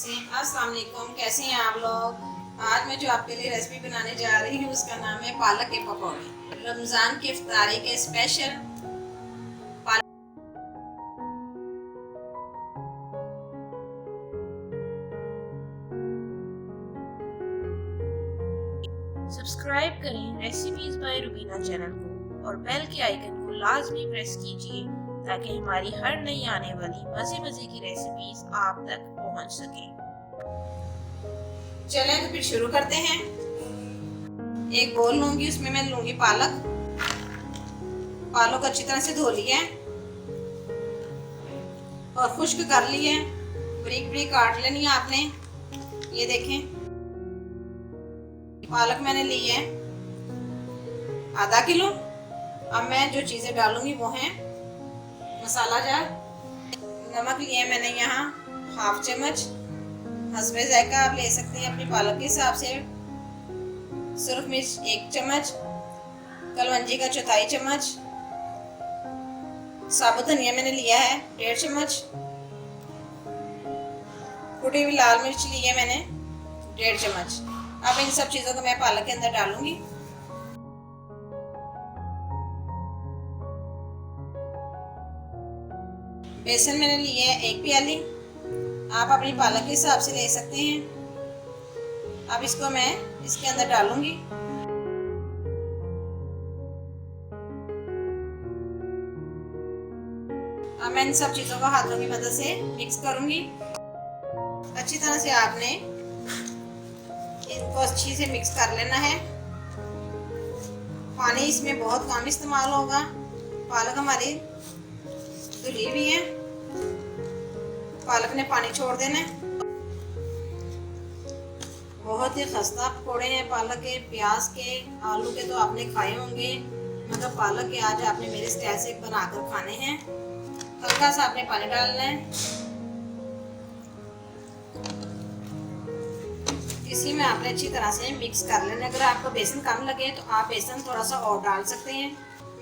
अस्सलाम वालेकुम, कैसे हैं आप लोग। आज मैं जो आपके लिए रेसिपी बनाने जा रही हूँ उसका नाम है पालक के पकौड़े। रमज़ान की इफ्तारी के स्पेशल पालक। सब्सक्राइब करें रेसिपीज बाय रुबीना चैनल को और बेल के आइकन को लाजमी प्रेस कीजिए ताकि हमारी हर नई आने वाली मज़े की रेसिपीज आप तक पहुंच सके। चलें तो फिर शुरू करते हैं। एक बोल लूंगी, उसमें मैं लूंगी पालक। पालक अच्छी तरह से धो लिया और खुश्क कर लिए। बारीक बारीक काट लेनी है आपने। ये देखें, पालक मैंने ली है आधा किलो। अब मैं जो चीज़ें डालूंगी वो हैं मसाला जार। नमक लिया मैंने यहाँ हाफ चम्मच, हस्बे जायका आप ले सकते हैं अपनी पालक के हिसाब से। सुरख मिर्च 1 चम्मच, कलवंजी का चौथाई चम्मच, साबुत धनिया मैंने लिया है 1.5 चम्मच, कुटी हुई लाल मिर्च ली है मैंने 1.5 चम्मच। अब इन सब चीज़ों को मैं पालक के अंदर डालूंगी। बेसन मैंने लिए है 1 प्याली, आप अपनी पालक के हिसाब से ले सकते हैं। अब इसको मैं इसके अंदर डालूंगी। अब मैं इन सब चीज़ों को हाथों की मदद से मिक्स करूंगी। अच्छी तरह से आपने इनको अच्छी से मिक्स कर लेना है। पानी इसमें बहुत कम इस्तेमाल होगा। पालक हमारी धुली भी है, पालक ने पानी छोड़ देना है। बहुत ही खस्ता पकौड़े हैं पालक के, प्याज के, आलू के तो आपने खाए होंगे, मगर पालक के आज आपने मेरे स्टाइल से बनाकर खाने हैं। हल्का सा आपने पानी डालना है, इसी में आपने अच्छी तरह से मिक्स कर लेना। अगर आपको बेसन कम लगे तो आप बेसन थोड़ा सा और डाल सकते हैं।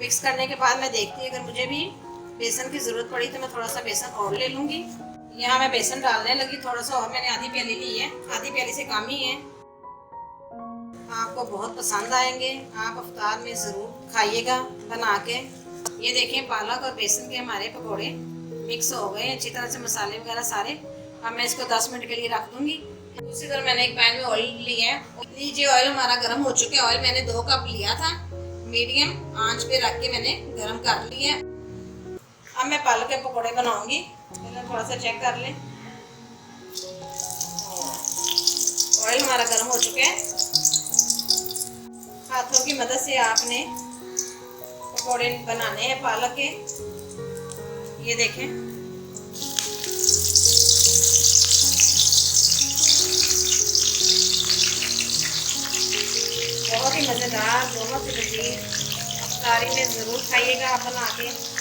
मिक्स करने के बाद मैं देखती हूँ, अगर मुझे भी बेसन की ज़रूरत पड़ी तो मैं थोड़ा सा बेसन और ले लूँगी। यहाँ मैं बेसन डालने लगी, थोड़ा सा और मैंने आधी प्याली ली है, आधी प्याली से कम ही है। आपको बहुत पसंद आएंगे, आप इफ्तार में ज़रूर खाइएगा बना के। ये देखें, पालक और बेसन के हमारे पकौड़े मिक्स हो गए अच्छी तरह से, मसाले वगैरह सारे। अब मैं इसको 10 मिनट के लिए रख दूँगी। दूसरी तरफ मैंने एक पैन में ऑयल लिया है। लीजिए, ऑयल हमारा गर्म हो चुका है। ऑयल मैंने 2 कप लिया था, मीडियम आंच पे रख के मैंने गर्म कर लिया। अब मैं पालक के पकौड़े बनाऊंगी। पहले थोड़ा सा चेक कर लें। ऑयल हमारा गर्म हो चुका है। हाथों की मदद से आपने पकौड़े बनाने हैं पालक के। ये देखें, बहुत ही मज़ेदार, बहुत ही लजीज। इफ्तारी में ज़रूर खाइएगा आप बना के।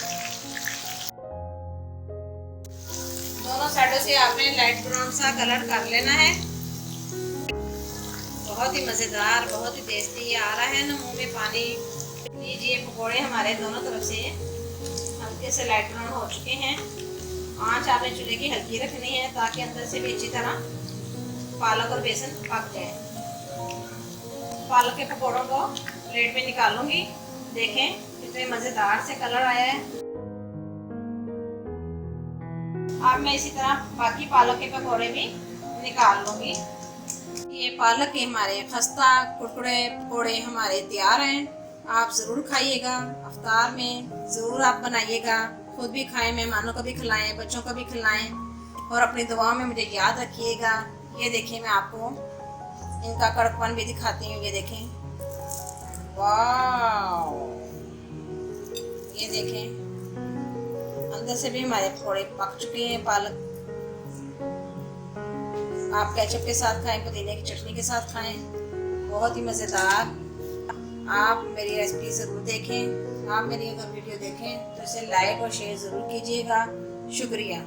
दोनों साइडों से आपने लाइट ब्राउन सा कलर कर लेना है। बहुत ही मज़ेदार, बहुत ही टेस्टी। आ रहा है ना मुंह में पानी। लीजिए, पकोड़े हमारे दोनों तरफ से हल्के से लाइट ब्राउन हो चुके हैं। आंच आपने चूल्हे की हल्की रखनी है ताकि अंदर से भी अच्छी तरह पालक और बेसन पक जाए। पालक के पकौड़ों को प्लेट में निकालूंगी। देखें कितने मज़ेदार से कलर आया है। अब मैं इसी तरह बाकी पालक के पकौड़े भी निकाल लूंगी। ये पालक के हमारे खस्ता कुरकुरे पकौड़े हमारे तैयार हैं। आप ज़रूर खाइएगा, इफ्तार में ज़रूर आप बनाइएगा। खुद भी खाएं, मेहमानों को भी खिलाएं, बच्चों को भी खिलाएं और अपनी दुआओं में मुझे याद रखिएगा। ये देखिए, मैं आपको इनका कड़कपन भी दिखाती हूँ। ये देखें, वाह, ये देखें, अंदर से भी हमारे पकौड़े पक चुके हैं। पालक आप केचप के साथ खाएं, पुदीने की चटनी के साथ खाएं, बहुत ही मज़ेदार। आप मेरी रेसिपी ज़रूर देखें। आप मेरी अगर वीडियो देखें तो इसे लाइक और शेयर ज़रूर कीजिएगा। शुक्रिया।